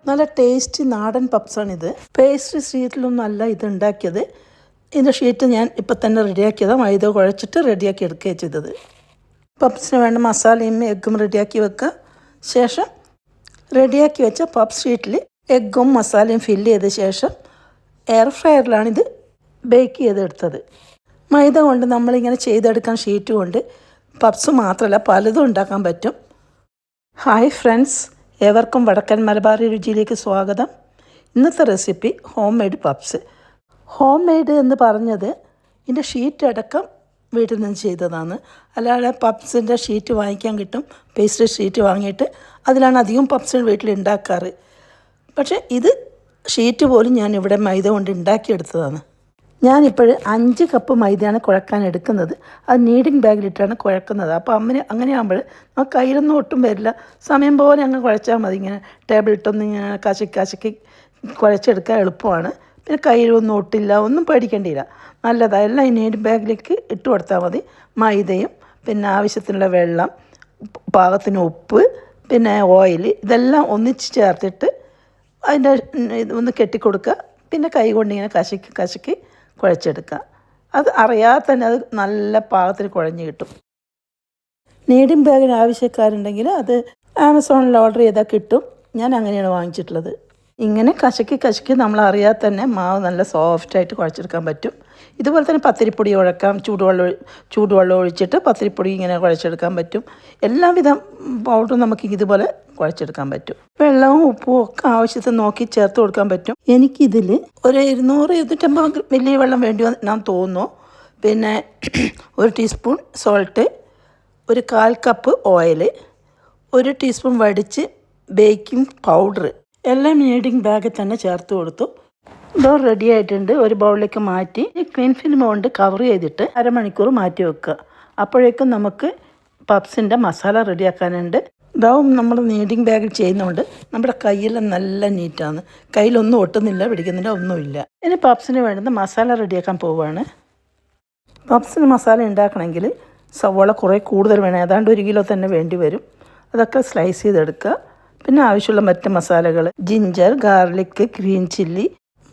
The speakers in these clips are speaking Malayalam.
നല്ല ടേസ്റ്റി നാടൻ പപ്സാണിത്. പേസ്ട്രി ഷീറ്റിലൊന്നും അല്ല ഇത് ഉണ്ടാക്കിയത്. ഇതിൻ്റെ ഷീറ്റ് ഞാൻ ഇപ്പം തന്നെ റെഡിയാക്കിയതാണ്. മൈദ കുഴച്ചിട്ട് റെഡിയാക്കി എടുക്കുകയാണ് ചെയ്തത്. പപ്സിന് വേണ്ട മസാലയും എഗ്ഗും റെഡിയാക്കി വെക്കുക. ശേഷം റെഡിയാക്കി വെച്ച പപ്സ് ഷീറ്റിൽ എഗ്ഗും മസാലയും ഫില്ല് ചെയ്ത ശേഷം എയർ ഫ്രയറിലാണിത് ബേക്ക് ചെയ്തെടുത്തത്. മൈദ കൊണ്ട് നമ്മളിങ്ങനെ ചെയ്തെടുക്കാൻ ഷീറ്റ് കൊണ്ട് പപ്സ് മാത്രമല്ല പലതും ഉണ്ടാക്കാൻ പറ്റും. ഹായ് ഫ്രണ്ട്സ്, ഏവർക്കും വടക്കൻ മലബാറി രുചിയിലേക്ക് സ്വാഗതം. ഇന്നത്തെ recipe home made puffs. Home made എന്ന് പറഞ്ഞത് ഇതിൻ്റെ ഷീറ്റ് അടക്കം വീട്ടിൽ നിന്ന് ചെയ്തതാണ്. അല്ലാതെ പപ്സിൻ്റെ ഷീറ്റ് വാങ്ങിക്കാൻ കിട്ടും. പേസ്ട്രി ഷീറ്റ് വാങ്ങിയിട്ട് അതിലാണ് അധികം പപ്സ് വീട്ടിൽ ഉണ്ടാക്കാറ്. പക്ഷേ ഇത് ഷീറ്റ് പോലും ഞാൻ ഇവിടെ മൈദ കൊണ്ട് ഉണ്ടാക്കിയെടുത്തതാണ്. ഞാനിപ്പോൾ 5 കപ്പ് മൈദയാണ് കുഴക്കാൻ എടുക്കുന്നത്. അത് നീഡിങ് ബാഗിലിട്ടാണ് കുഴക്കുന്നത്. അപ്പോൾ അങ്ങനെയാകുമ്പോൾ നമുക്ക് കയ്യിലൊന്നും ഒട്ടും വരില്ല. സമയം പോലെ അങ്ങ് കുഴച്ചാൽ മതി. ഇങ്ങനെ ടേബിളിട്ടൊന്ന് ഇങ്ങനെ കശക്കി കുഴച്ചെടുക്കാൻ എളുപ്പമാണ്. പിന്നെ കയ്യിലൊന്നും ഒട്ടില്ല, ഒന്നും പേടിക്കേണ്ടിയില്ല. നല്ലതാണ്. എല്ലാം ഈ നീഡിങ് ബാഗിലേക്ക് ഇട്ട് കൊടുത്താൽ മതി. മൈദയും പിന്നെ ആവശ്യത്തിനുള്ള വെള്ളം, പാകത്തിന് ഉപ്പ്, പിന്നെ ഓയിൽ, ഇതെല്ലാം ഒന്നിച്ച് ചേർത്തിട്ട് അതിൻ്റെ ഒന്ന് കെട്ടിക്കൊടുക്കുക. പിന്നെ കൈ കൊണ്ട് ഇങ്ങനെ കശക്കി കുഴച്ചെടുക്കുക. അത് അറിയാതെ തന്നെ അത് നല്ല പാകത്തിൽ കുഴഞ്ഞ് കിട്ടും. നീഡിങ് ബാഗിന് ആവശ്യക്കാരുണ്ടെങ്കിൽ അത് ആമസോണിൽ ഓർഡർ ചെയ്താൽ കിട്ടും. ഞാൻ അങ്ങനെയാണ് വാങ്ങിച്ചിട്ടുള്ളത്. ഇങ്ങനെ കശക്കി നമ്മൾ അറിയാതെ തന്നെ മാവ് നല്ല സോഫ്റ്റായിട്ട് കുഴച്ചെടുക്കാൻ പറ്റും. ഇതുപോലെ തന്നെ പത്തിരിപ്പൊടി കുഴക്കാം. ചൂടുവെള്ളം ഒഴിച്ചിട്ട് പത്തിരിപ്പൊടി ഇങ്ങനെ കുഴച്ചെടുക്കാൻ പറ്റും. എല്ലാവിധ പൗഡറും നമുക്ക് ഇതുപോലെ കുഴച്ചെടുക്കാൻ പറ്റും. വെള്ളവും ഉപ്പും ഒക്കെ ആവശ്യത്തിന് നോക്കി ചേർത്ത് കൊടുക്കാൻ പറ്റും. എനിക്കിതിൽ ഒരു 200-250 മില്ലി വെള്ളം വേണ്ടി ഞാൻ തോന്നുന്നു. പിന്നെ 1 ടീസ്പൂൺ സോൾട്ട്, ഒരു 1/4 കപ്പ് ഓയിൽ, 1 ടീസ്പൂൺ വടിച്ച് ബേക്കിംഗ് പൗഡർ എല്ലാം നീഡിങ് ബാഗിൽ തന്നെ ചേർത്ത് കൊടുത്തു. ഡോ റെഡി ആയിട്ടുണ്ട്. ഒരു ബൗളിലേക്ക് മാറ്റി ക്ലീൻ ഫിലിം കൊണ്ട് കവർ ചെയ്തിട്ട് അരമണിക്കൂർ മാറ്റി വെക്കുക. അപ്പോഴേക്കും നമുക്ക് പപ്സിൻ്റെ മസാല റെഡിയാക്കാനുണ്ട്. ഡോ നമ്മൾ നീഡിങ് ബാഗിൽ ചെയ്യുന്നതുകൊണ്ട് നമ്മുടെ കയ്യെല്ലാം നല്ല നീറ്റാണ്. കയ്യിലൊന്നും ഒട്ടുന്നില്ല, പിടിക്കുന്നില്ല, ഒന്നുമില്ല. ഇനി പപ്സിന് വേണ്ടുന്ന മസാല റെഡിയാക്കാൻ പോവുകയാണ്. പപ്സിന് മസാല ഉണ്ടാക്കണമെങ്കിൽ സവോള കുറേ കൂടുതൽ വേണം. ഏതാണ്ട് 1 കിലോ തന്നെ വേണ്ടി വരും. അതൊക്കെ സ്ലൈസ് ചെയ്തെടുക്കുക. പിന്നെ ആവശ്യമുള്ള മറ്റ് മസാലകൾ ജിഞ്ചർ, ഗാർലിക്, ഗ്രീൻ ചില്ലി,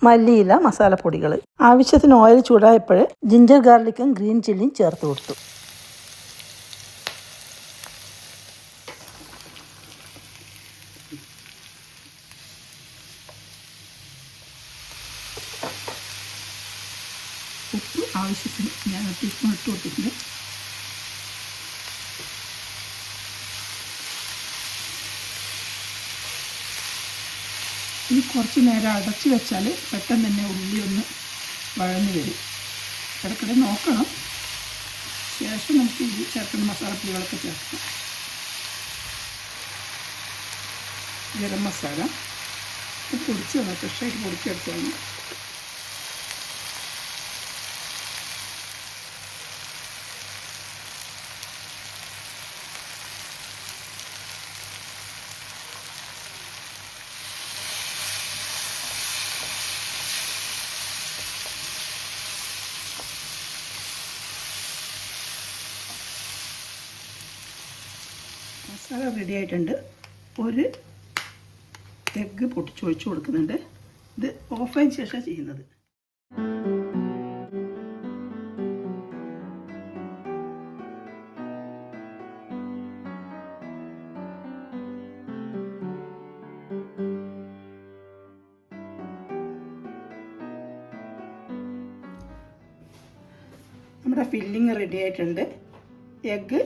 മല്ലിയില, മസാലപ്പൊടികൾ. ആവശ്യത്തിന് ഓയിൽ ചൂടായപ്പോൾ ജിഞ്ചർ ഗാർലിക്കും ഗ്രീൻ ചില്ലിയും ചേർത്ത് കൊടുത്തു. ഉപ്പ് ആവശ്യത്തിന് ഞാൻ 1 ടീസ്പൂൺ ഇട്ട് കൊടുത്തിട്ടുണ്ട്. ഇനി കുറച്ച് നേരം അടച്ച് വെച്ചാൽ പെട്ടെന്ന് തന്നെ ഉള്ളി ഒന്ന് വഴന്ന് വരും. ഇടയ്ക്കിടെ നോക്കണം. ശേഷം നമുക്ക് ഈ ചേർക്കുന്ന മസാലപ്പൊടികളൊക്കെ ചേർക്കാം. ഗരം മസാല പൊടിച്ച് ഫ്രഷായിട്ട് പൊടിച്ചെടുത്താണ്. മസാല റെഡി ആയിട്ടുണ്ട്. ഒരു എഗ്ഗ് പൊട്ടിച്ചൊഴിച്ച് കൊടുക്കുന്നുണ്ട്. ഇത് ഓഫായതിന് ശേഷം ചെയ്യുന്നത്. നമ്മുടെ ഫില്ലിങ് റെഡി ആയിട്ടുണ്ട്. എഗ്ഗ്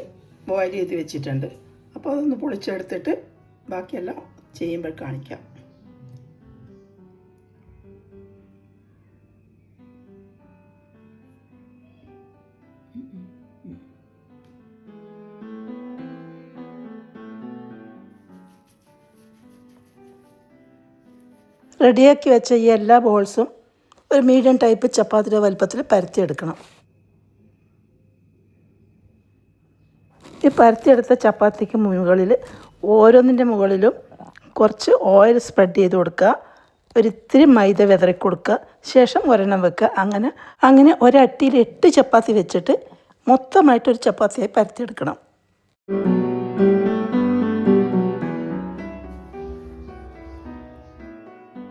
ബോയിൽ ചെയ്ത് വെച്ചിട്ടുണ്ട്. അപ്പോൾ അതൊന്ന് പൊളിച്ചെടുത്തിട്ട് ബാക്കിയെല്ലാം ചെയ്യുമ്പോൾ കാണിക്കാം. റെഡിയാക്കി വെച്ച ഈ എല്ലാ ബോൾസും ഒരു മീഡിയം ടൈപ്പ് ചപ്പാത്തിയുടെ വലുപ്പത്തിൽ പരത്തിയെടുക്കണം. ഈ പരത്തിയെടുത്ത ചപ്പാത്തിക്ക് മുകളിൽ ഓരോന്നിൻ്റെ മുകളിലും കുറച്ച് ഓയിൽ സ്പ്രെഡ് ചെയ്ത് കൊടുക്കുക. ഒരിത്തിരി മൈദ വിതറി കൊടുക്കുക. ശേഷം ഒരെണ്ണം വെക്കുക. അങ്ങനെ ഒരട്ടിയിൽ 8 ചപ്പാത്തി വെച്ചിട്ട് മൊത്തമായിട്ടൊരു ചപ്പാത്തിയായി പരത്തിയെടുക്കണം.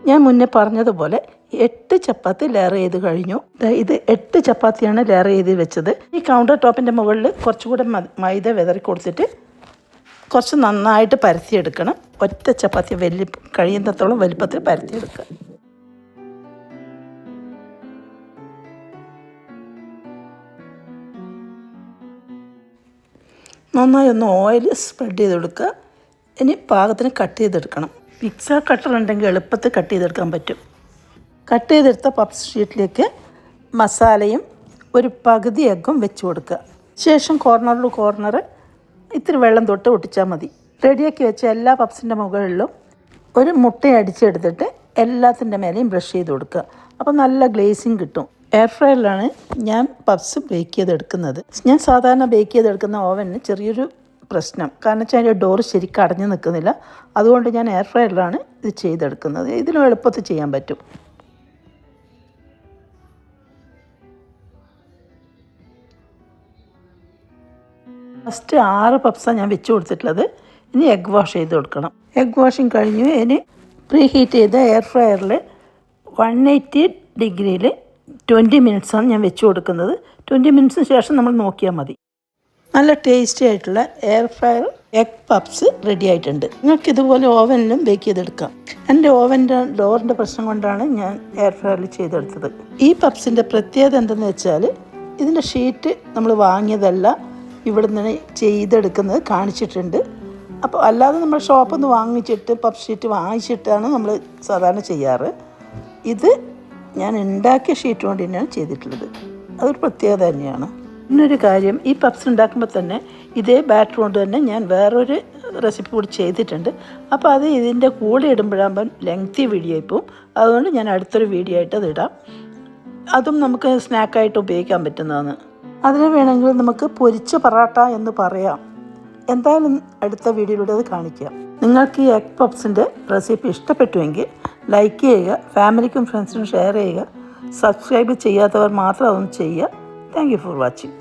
ഞാൻ മുന്നേ പറഞ്ഞതുപോലെ 8 ചപ്പാത്തി ലെയർ ചെയ്ത് കഴിഞ്ഞു. ഇത് 8 ചപ്പാത്തിയാണ് ലെയർ ചെയ്ത് വെച്ചത്. ഈ കൗണ്ടർ ടോപ്പിൻ്റെ മുകളിൽ കുറച്ചുകൂടെ മൈദ വിതറി കൊടുത്തിട്ട് കുറച്ച് നന്നായിട്ട് പരത്തിയെടുക്കണം. ഒറ്റ ചപ്പാത്തി കഴിയുന്നത്തോളം വലിപ്പത്തിൽ പരത്തിയെടുക്കുക. നന്നായി ഒന്ന് ഓയിൽ സ്പ്രെഡ് ചെയ്ത് കൊടുക്കുക. ഇനി പാകത്തിന് കട്ട് ചെയ്തെടുക്കണം. പിസ്സ കട്ടർ ഉണ്ടെങ്കിൽ എളുപ്പത്തിൽ കട്ട് ചെയ്തെടുക്കാൻ പറ്റും. കട്ട് ചെയ്തെടുത്ത പപ്സ് ഷീറ്റിലേക്ക് മസാലയും ഒരു പകുതി എഗ്ഗും വെച്ച് കൊടുക്കുക. ശേഷം കോർണർ ഇത്തിരി വെള്ളം തൊട്ട് ഒട്ടിച്ചാൽ മതി. റെഡിയാക്കി വെച്ച എല്ലാ പപ്സിൻ്റെ മുകളിലും ഒരു മുട്ട അടിച്ചെടുത്തിട്ട് എല്ലാത്തിൻ്റെ മേലെയും ബ്രഷ് ചെയ്ത് കൊടുക്കുക. അപ്പോൾ നല്ല ഗ്ലേസിങ് കിട്ടും. എയർ ഫ്രയറിലാണ് ഞാൻ പപ്സ് ബേക്ക് ചെയ്തെടുക്കുന്നത്. ഞാൻ സാധാരണ ബേക്ക് ചെയ്തെടുക്കുന്ന ഓവനിന് ചെറിയൊരു പ്രശ്നം, കാരണം വെച്ചാൽ അതിൻ്റെ ഡോറ് ശരിക്കും അടഞ്ഞു നിൽക്കുന്നില്ല. അതുകൊണ്ട് ഞാൻ എയർ ഫ്രയറിലാണ് ഇത് ചെയ്തെടുക്കുന്നത്. ഇതിലും എളുപ്പത്തിൽ ചെയ്യാൻ പറ്റും. ഫസ്റ്റ് 6 പപ്സാണ് ഞാൻ വെച്ച് കൊടുത്തിട്ടുള്ളത്. ഇനി എഗ് വാഷ് ചെയ്ത് കൊടുക്കണം. എഗ് വാഷിങ് കഴിഞ്ഞു. ഇനി പ്രീ ഹീറ്റ് ചെയ്ത എയർ ഫ്രയറിൽ 180 ഡിഗ്രിയിൽ 20 മിനിറ്റ്സാണ് ഞാൻ വെച്ച് കൊടുക്കുന്നത്. 20 മിനിറ്റ്സിന് ശേഷം നമ്മൾ നോക്കിയാൽ മതി. നല്ല ടേസ്റ്റി ആയിട്ടുള്ള air fryer egg puffs ready ആയിട്ടുണ്ട്. നിങ്ങൾക്ക് ഇതുപോലെ ഓവനിലും ബേക്ക് ചെയ്തെടുക്കാം. എൻ്റെ ഓവൻ്റെ ഡോറിൻ്റെ പ്രശ്നം കൊണ്ടാണ് ഞാൻ എയർ ഫ്രയറിൽ ചെയ്തെടുത്തത്. ഈ പപ്സിൻ്റെ പ്രത്യേകത എന്തെന്ന് വെച്ചാൽ ഇതിൻ്റെ ഷീറ്റ് നമ്മൾ വാങ്ങിയതല്ല, ഇവിടെ നിന്ന് ചെയ്തെടുക്കുന്നത് കാണിച്ചിട്ടുണ്ട്. അപ്പോൾ അല്ലാതെ നമ്മൾ ഷോപ്പിൽ നിന്ന് വാങ്ങിച്ചിട്ട് പപ്പ് ഷീറ്റ് വാങ്ങിച്ചിട്ടാണ് നമ്മൾ സാധാരണ ചെയ്യാറ്. ഇത് ഞാൻ ഉണ്ടാക്കിയ ഷീറ്റ് കൊണ്ട് തന്നെയാണ് ചെയ്തിട്ടുള്ളത്. അതൊരു പ്രത്യേകത തന്നെയാണ്. ഇന്നൊരു കാര്യം, ഈ പപ്സ് ഉണ്ടാക്കുമ്പോൾ തന്നെ ഇതേ ബാറ്റർ കൊണ്ട് തന്നെ ഞാൻ വേറൊരു റെസിപ്പി കൂടി ചെയ്തിട്ടുണ്ട്. അപ്പോൾ അത് ഇതിൻ്റെ കൂടെ ഇടുമ്പോഴാകുമ്പം ലെങ്തി വീഡിയോ ഇപ്പോൾ, അതുകൊണ്ട് ഞാൻ അടുത്തൊരു വീഡിയോ ആയിട്ട് അത് ഇടാം. അതും നമുക്ക് സ്നാക്കായിട്ട് ഉപയോഗിക്കാൻ പറ്റുന്നതാണ്. അതിന് വേണമെങ്കിൽ നമുക്ക് പൊരിച്ച പൊറാട്ട എന്ന് പറയാം. എന്തായാലും അടുത്ത വീഡിയോയിലൂടെ അത് കാണിക്കാം. നിങ്ങൾക്ക് ഈ എഗ് പപ്സിൻ്റെ റെസിപ്പി ഇഷ്ടപ്പെട്ടുവെങ്കിൽ ലൈക്ക് ചെയ്യുക, ഫാമിലിക്കും ഫ്രണ്ട്സിനും ഷെയർ ചെയ്യുക. സബ്സ്ക്രൈബ് ചെയ്യാത്തവർ മാത്രം അതൊന്ന് ചെയ്യുക. Thank you for watching.